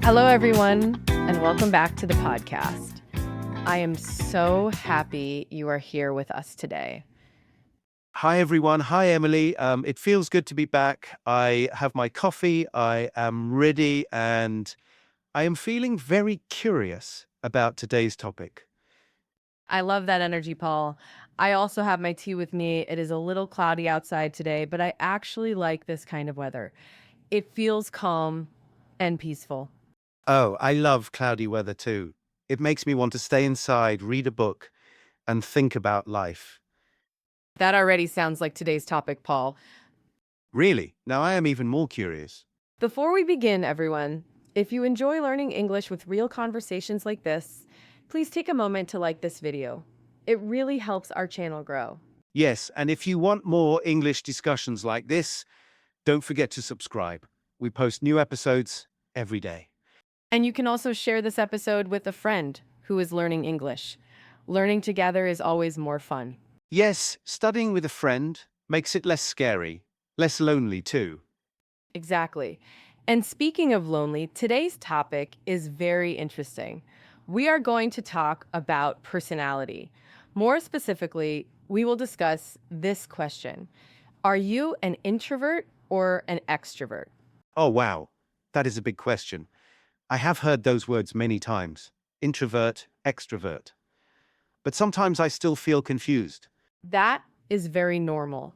Hello, everyone, and welcome back to the podcast. I am so happy you are here with us today. Hi, everyone. Hi, Emily. It feels good to be back. I have my coffee. I am ready, and I am feeling very curious about today's topic. I love that energy, Paul. I also have my tea with me. It is a little cloudy outside today, but I actually like this kind of weather. It feels calm and peaceful. Oh, I love cloudy weather too. It makes me want to stay inside, read a book, and think about life. That already sounds like today's topic, Paul. Really? Now I am even more curious. Before we begin, everyone, if you enjoy learning English with real conversations like this, please take a moment to like this video. It really helps our channel grow. Yes, and if you want more English discussions like this, don't forget to subscribe. We post new episodes every day. And you can also share this episode with a friend who is learning English. Learning together is always more fun. Yes, studying with a friend makes it less scary, less lonely too. Exactly. And speaking of lonely, today's topic is very interesting. We are going to talk about personality. More specifically, we will discuss this question. Are you an introvert or an extrovert? Oh, wow. That is a big question. I have heard those words many times. Introvert, extrovert. But sometimes I still feel confused. That is very normal.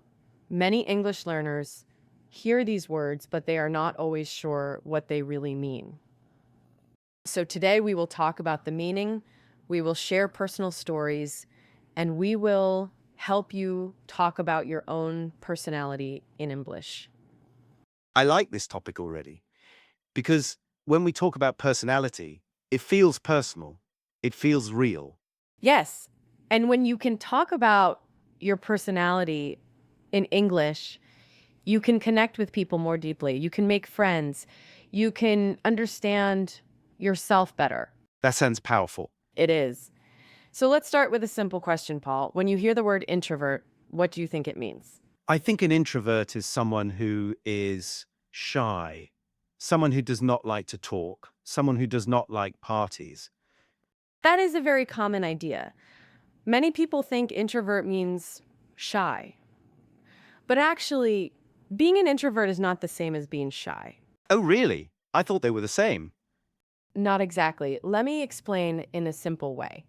Many English learners hear these words, but they are not always sure what they really mean. So today we will talk about the meaning, we will share personal stories, and we will help you talk about your own personality in English. I like this topic already because when we talk about personality, it feels personal. It feels real. Yes, and when you can talk about your personality in English, you can connect with people more deeply. You can make friends. You can understand yourself better. That sounds powerful. It is. So let's start with a simple question, Paul. When you hear the word introvert, what do you think it means? I think an introvert is someone who is shy, someone who does not like to talk, someone who does not like parties. That is a very common idea. Many people think introvert means shy. But actually, being an introvert is not the same as being shy. Oh, really? I thought they were the same. Not exactly. Let me explain in a simple way.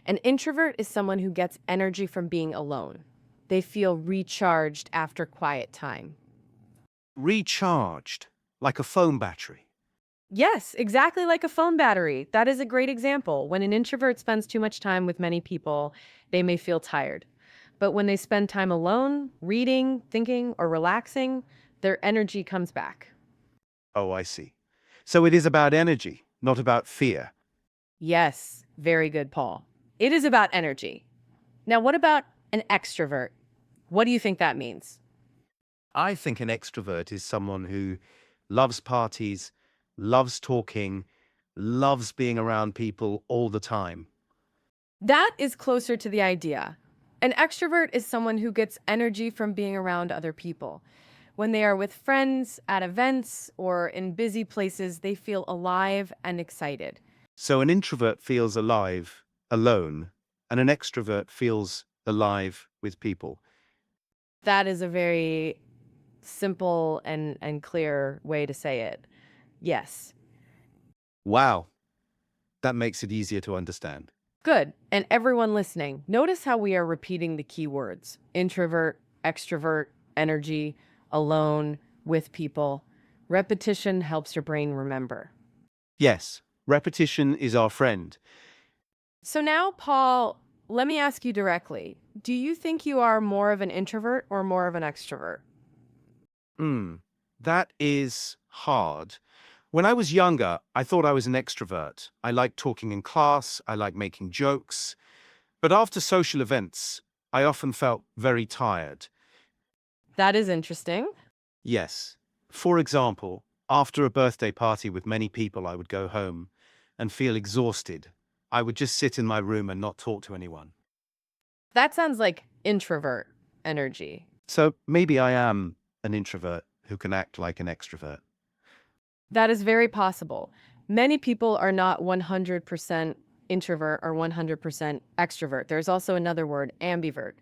An introvert is someone who gets energy from being alone. They feel recharged after quiet time. Recharged, like a phone battery. Yes, exactly like a phone battery. That is a great example. When an introvert spends too much time with many people, they may feel tired. But when they spend time alone, reading, thinking, or relaxing, their energy comes back. Oh, I see. So it is about energy, not about fear. Yes, very good, Paul. It is about energy. Now, what about an extrovert? What do you think that means? I think an extrovert is someone who loves parties, loves talking, loves being around people all the time. That is closer to the idea. An extrovert is someone who gets energy from being around other people. When they are with friends, at events, or in busy places, they feel alive and excited. So an introvert feels alive, alone, and an extrovert feels alive with people. That is a very simple and clear way to say it. Yes. Wow, that makes it easier to understand. Good. And everyone listening, notice how we are repeating the key words: introvert, extrovert, energy, alone, with people. Repetition helps your brain remember. Yes, repetition is our friend. So now, Paul, let me ask you directly. Do you think you are more of an introvert or more of an extrovert? Hmm, that is hard. When I was younger, I thought I was an extrovert. I liked talking in class, I liked making jokes. But after social events, I often felt very tired. That is interesting. Yes. For example, after a birthday party with many people, I would go home and feel exhausted. I would just sit in my room and not talk to anyone. That sounds like introvert energy. So maybe I am an introvert who can act like an extrovert. That is very possible. Many people are not 100% introvert or 100% extrovert. There's also another word, ambivert.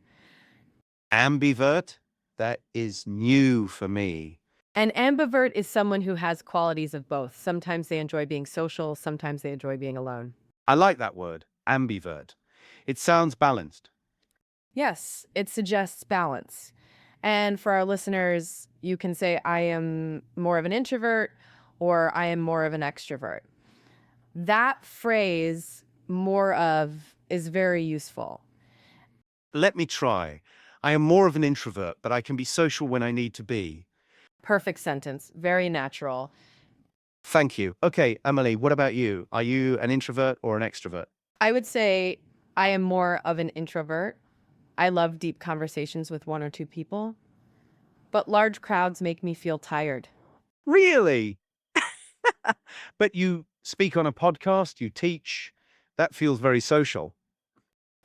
Ambivert? That is new for me. An ambivert is someone who has qualities of both. Sometimes they enjoy being social, sometimes they enjoy being alone. I like that word, ambivert. It sounds balanced. Yes, it suggests balance. And for our listeners, you can say, I am more of an introvert or I am more of an extrovert. That phrase, more of, is very useful. Let me try. I am more of an introvert, but I can be social when I need to be. Perfect sentence, very natural. Thank you. Okay, Emily, what about you? Are you an introvert or an extrovert? I would say I am more of an introvert. I love deep conversations with one or two people, but large crowds make me feel tired. Really? But you speak on a podcast, you teach. That feels very social.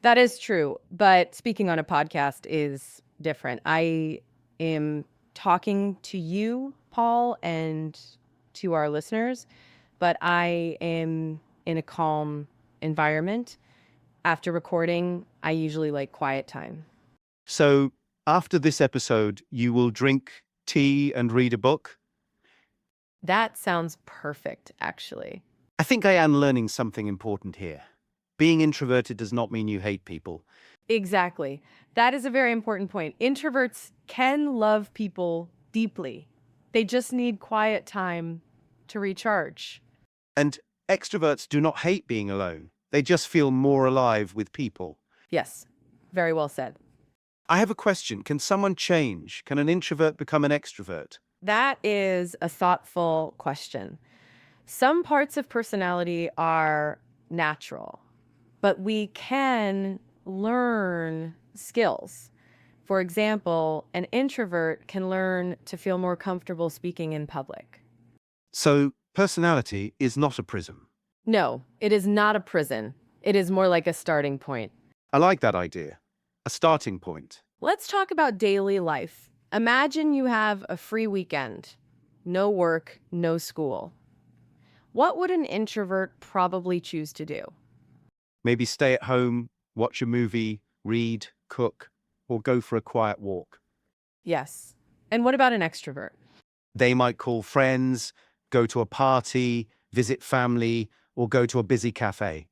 That is true, but speaking on a podcast is different. I am talking to you, Paul, and to our listeners, but I am in a calm environment. After recording, I usually like quiet time. So, after this episode, you will drink tea and read a book? That sounds perfect, actually. I think I am learning something important here. Being introverted does not mean you hate people. Exactly. That is a very important point. Introverts can love people deeply. They just need quiet time to recharge. And extroverts do not hate being alone. They just feel more alive with people. Yes, very well said. I have a question. Can someone change? Can an introvert become an extrovert? That is a thoughtful question. Some parts of personality are natural, but we can learn skills. For example, an introvert can learn to feel more comfortable speaking in public. So, personality is not a prism. No, it is not a prison. It is more like a starting point. I like that idea. A starting point. Let's talk about daily life. Imagine you have a free weekend. No work, no school. What would an introvert probably choose to do? Maybe stay at home, watch a movie, read, cook, or go for a quiet walk. Yes. And what about an extrovert? They might call friends, go to a party, visit family, or go to a busy cafe.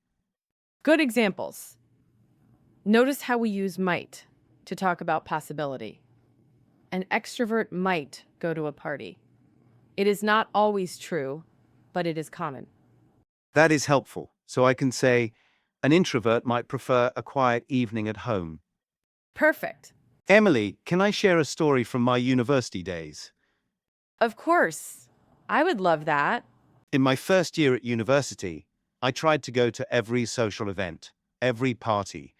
Good examples. Notice how we use might to talk about possibility. An extrovert might go to a party. It is not always true, but it is common. That is helpful. So I can say, an introvert might prefer a quiet evening at home. Perfect. Emily, can I share a story from my university days? Of course. I would love that. In my first year at university, I tried to go to every social event, every party,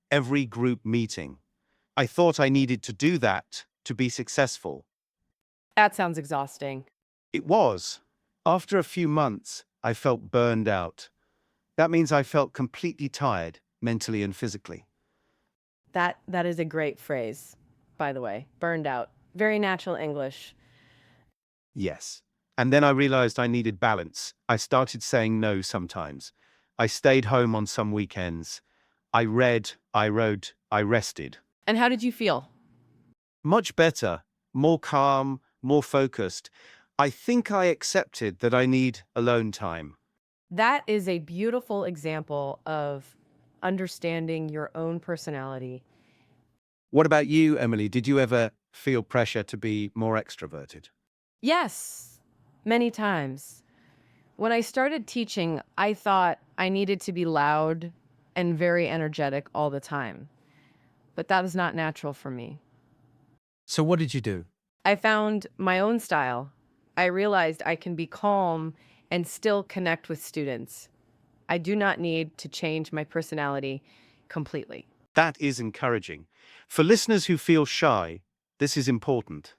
every group meeting. I thought I needed to do that to be successful. That sounds exhausting. It was. After a few months, I felt burned out. That means I felt completely tired, mentally and physically. That is a great phrase, by the way. Burned out. Very natural English. Yes. And then I realized I needed balance. I started saying no sometimes. I stayed home on some weekends. I read, I wrote, I rested. And how did you feel? Much better, more calm, more focused. I think I accepted that I need alone time. That is a beautiful example of understanding your own personality. What about you, Emily? Did you ever feel pressure to be more extroverted? Yes, many times. When I started teaching, I thought I needed to be loud and very energetic all the time. But that is not natural for me. So what did you do? I found my own style. I realized I can be calm and still connect with students. I do not need to change my personality completely. That is encouraging. For listeners who feel shy, this is important.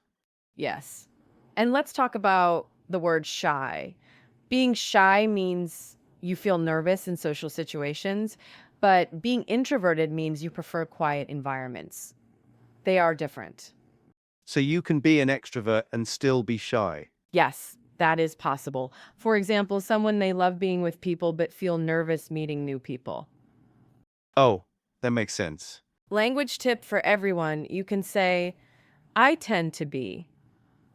Yes. And let's talk about the word shy. Being shy means you feel nervous in social situations, but being introverted means you prefer quiet environments. They are different. So you can be an extrovert and still be shy. Yes, That is possible. For example, someone may love being with people but feel nervous meeting new people. Oh, that makes sense. Language tip for everyone, you can say, I tend to be.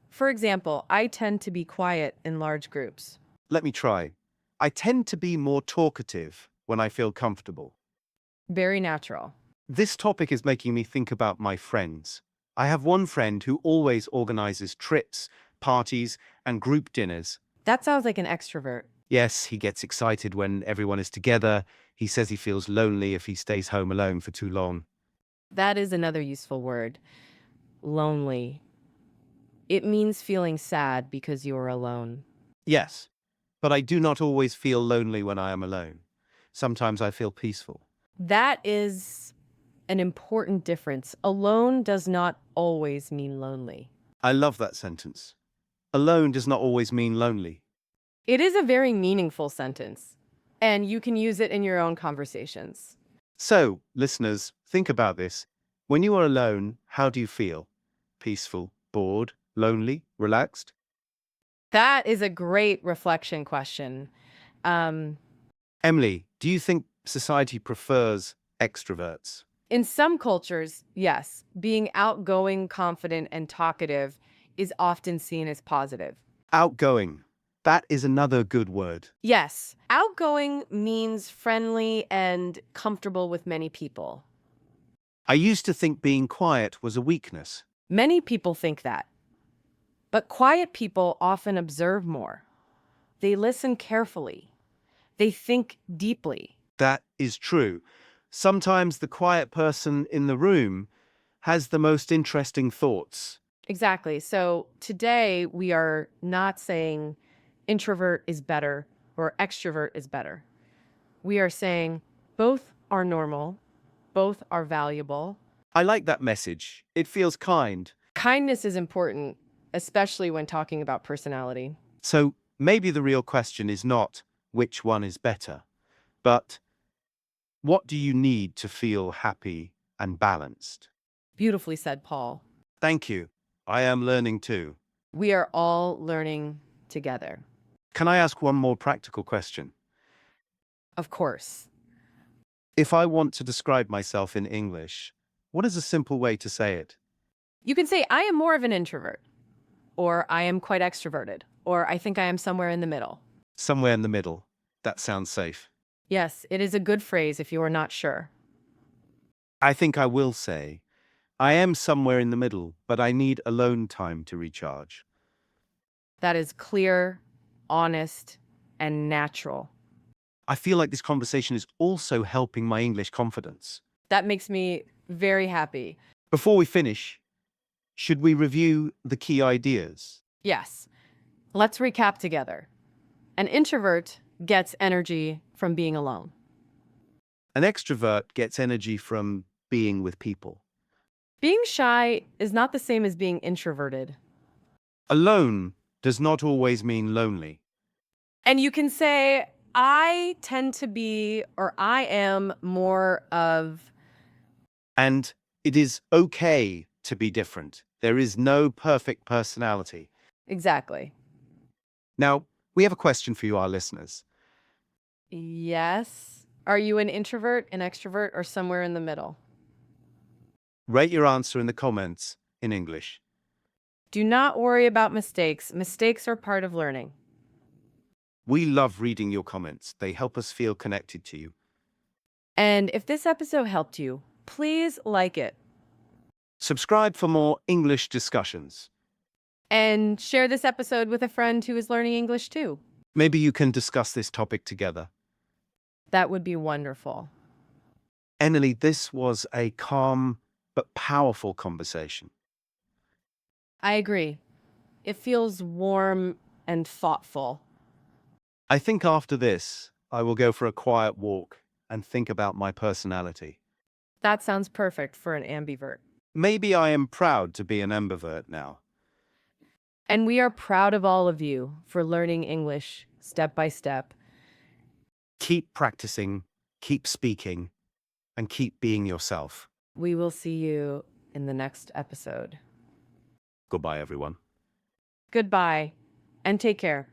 For example, I tend to be quiet in large groups. Let me try. I tend to be more talkative when I feel comfortable. Very natural. This topic is making me think about my friends. I have one friend who always organizes trips, parties, and group dinners. That sounds like an extrovert. Yes, he gets excited when everyone is together. He says he feels lonely if he stays home alone for too long. That is another useful word. Lonely. It means feeling sad because you are alone. Yes, but I do not always feel lonely when I am alone. Sometimes I feel peaceful. That is an important difference. Alone does not always mean lonely. I love that sentence. Alone does not always mean lonely. It is a very meaningful sentence, and you can use it in your own conversations. So, listeners, think about this. When you are alone, how do you feel? Peaceful, bored, lonely, relaxed? That is a great reflection question. Um, Emily, do you think society prefers extroverts? in some cultures, yes, being outgoing, confident, and talkative is often seen as positive. Outgoing. That is another good word. Yes, outgoing means friendly and comfortable with many people. I used to think being quiet was a weakness. Many people think that. But quiet people often observe more. They listen carefully. They think deeply. That is true. Sometimes the quiet person in the room has the most interesting thoughts. Exactly. So today we are not saying introvert is better or extrovert is better. We are saying both are normal, both are valuable. I like that message. It feels kind. Kindness is important, especially when talking about personality. So maybe the real question is not which one is better, but what do you need to feel happy and balanced? Beautifully said, Paul. Thank you. I am learning too. We are all learning together. Can I ask one more practical question? Of course. If I want to describe myself in English, what is a simple way to say it? You can say, I am more of an introvert, or I am quite extroverted, or I think I am somewhere in the middle. Somewhere in the middle. That sounds safe. Yes, it is a good phrase if you are not sure. I think I will say, I am somewhere in the middle, but I need alone time to recharge. That is clear, honest, and natural. I feel like this conversation is also helping my English confidence. That makes me very happy. Before we finish, should we review the key ideas? Yes, let's recap together. An introvert gets energy from being alone. An extrovert gets energy from being with people. Being shy is not the same as being introverted. Alone does not always mean lonely. And you can say, I tend to be, or I am more of. And it is okay to be different. There is no perfect personality. Exactly. Now, we have a question for you, our listeners. Yes. Are you an introvert, an extrovert, or somewhere in the middle? Rate your answer in the comments in English. Do not worry about mistakes. Mistakes are part of learning. We love reading your comments. They help us feel connected to you. And if this episode helped you, please like it Subscribe for more English discussions. and share this episode with a friend who is learning English too. Maybe you can discuss this topic together. That would be wonderful. Emily, this was a calm but powerful conversation. I agree. It feels warm and thoughtful. I think after this, I will go for a quiet walk and think about my personality. That sounds perfect for an ambivert. Maybe I am proud to be an ambivert now. And we are proud of all of you for learning English step by step. Keep practicing, keep speaking, and keep being yourself. We will see you in the next episode. Goodbye, everyone. Goodbye. and take care.